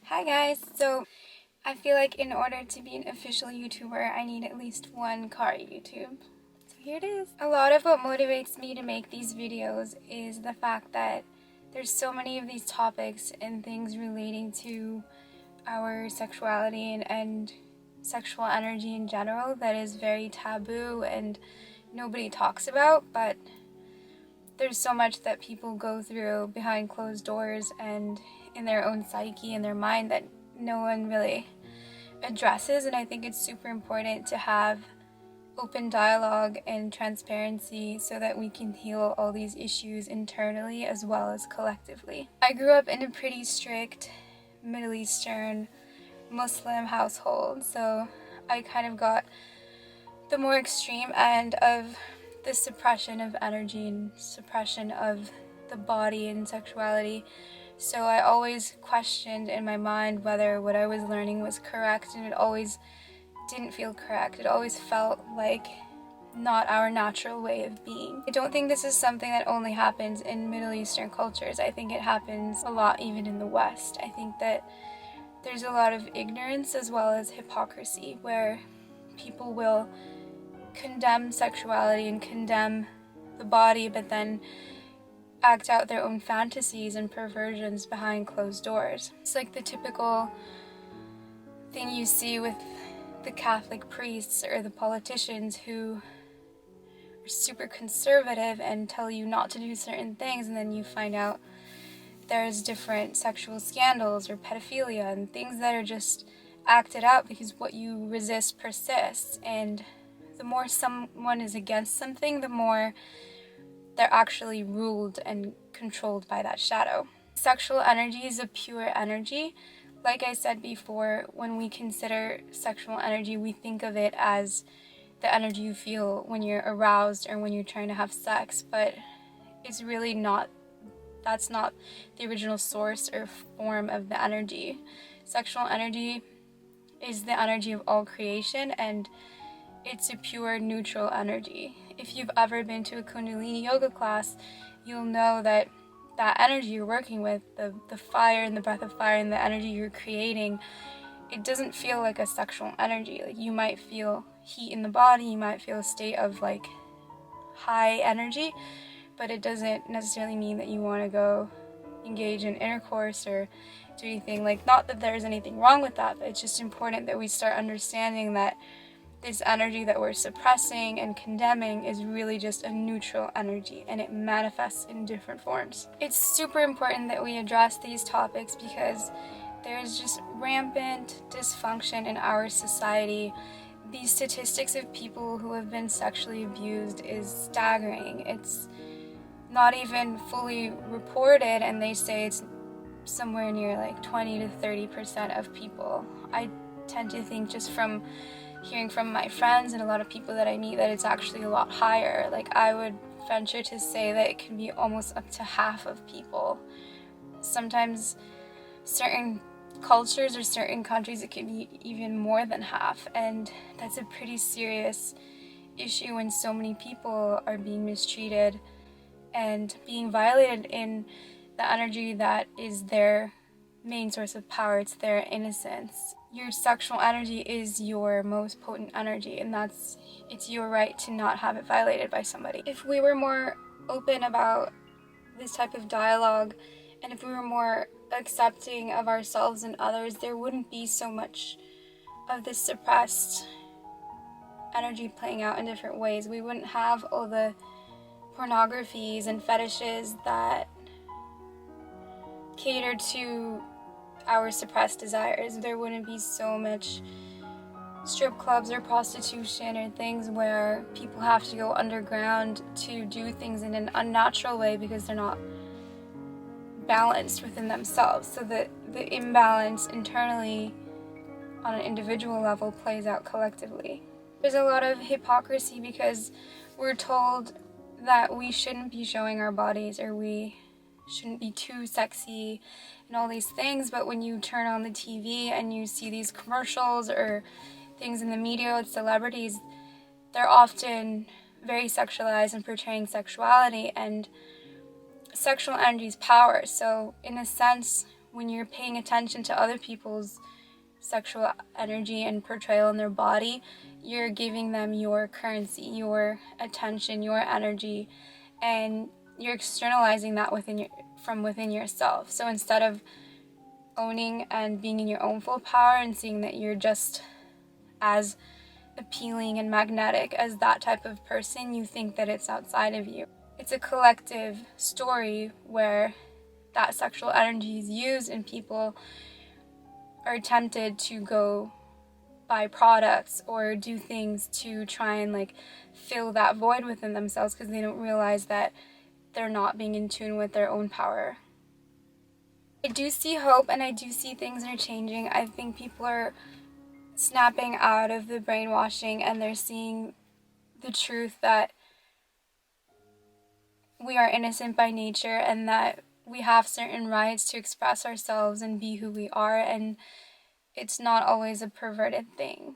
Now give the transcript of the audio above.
Hi guys, so I feel like in order to be an official YouTuber, I need at least one car YouTube. So here it is. A lot of what motivates me to make these videos is the fact that there's so many of these topics and things relating to our sexuality and sexual energy in general that is very taboo and nobody talks about, but there's so much that people go through behind closed doors and in their own psyche and their mind that no one really addresses, and I think it's super important to have open dialogue and transparency so that we can heal all these issues internally as well as collectively. I grew up in a pretty strict Middle Eastern Muslim household, so I kind of got the more extreme end of the suppression of energy and suppression of the body and sexuality. So I always questioned in my mind whether what I was learning was correct, and it always didn't feel correct. It always felt like not our natural way of being. I don't think this is something that only happens in Middle Eastern cultures. I think it happens a lot even in the West. I think that there's a lot of ignorance as well as hypocrisy where people will condemn sexuality and condemn the body, but then act out their own fantasies and perversions behind closed doors. It's like the typical thing you see with the Catholic priests or the politicians who are super conservative and tell you not to do certain things, and then you find out there's different sexual scandals or pedophilia and things that are just acted out because what you resist persists, and the more someone is against something, the more they're actually ruled and controlled by that shadow. Sexual energy is a pure energy. Like I said before, when we consider sexual energy, we think of it as the energy you feel when you're aroused or when you're trying to have sex, but it's really not. That's not the original source or form of the energy. Sexual energy is the energy of all creation, and it's a pure neutral energy. If you've ever been to a Kundalini yoga class, you'll know that that energy you're working with, the fire and the breath of fire and the energy you're creating, it doesn't feel like a sexual energy. Like, you might feel heat in the body, you might feel a state of like high energy, but it doesn't necessarily mean that you want to go engage in intercourse or do anything. Like, not that there's anything wrong with that, but it's just important that we start understanding that this energy that we're suppressing and condemning is really just a neutral energy, and it manifests in different forms. It's super important that we address these topics because there's just rampant dysfunction in our society. These statistics of people who have been sexually abused is staggering. It's not even fully reported, and they say it's somewhere near like 20 to 30% of people. I tend to think, just from hearing from my friends and a lot of people that I meet, that it's actually a lot higher. Like, I would venture to say that it can be almost up to half of people. Sometimes certain cultures or certain countries it can be even more than half, and that's a pretty serious issue when so many people are being mistreated and being violated in the energy that is their main source of power. It's their innocence. Your sexual energy is your most potent energy, and it's your right to not have it violated by somebody. If we were more open about this type of dialogue, and if we were more accepting of ourselves and others, there wouldn't be so much of this suppressed energy playing out in different ways. We wouldn't have all the pornographies and fetishes that cater to our suppressed desires. There wouldn't be so much strip clubs or prostitution or things where people have to go underground to do things in an unnatural way because they're not balanced within themselves. So the imbalance internally on an individual level plays out collectively. There's a lot of hypocrisy because we're told that we shouldn't be showing our bodies, or we shouldn't be too sexy and all these things, but when you turn on the TV and you see these commercials or things in the media with celebrities, they're often very sexualized and portraying sexuality, and sexual energy is power. So in a sense, when you're paying attention to other people's sexual energy and portrayal in their body, you're giving them your currency, your attention, your energy, and you're externalizing that from within yourself. So instead of owning and being in your own full power and seeing that you're just as appealing and magnetic as that type of person, you think that it's outside of you. It's a collective story where that sexual energy is used and people are tempted to go buy products or do things to try and like fill that void within themselves because they don't realize that they're not being in tune with their own power. I do see hope and I do see things are changing. I think people are snapping out of the brainwashing and they're seeing the truth that we are innocent by nature and that we have certain rights to express ourselves and be who we are, and it's not always a perverted thing.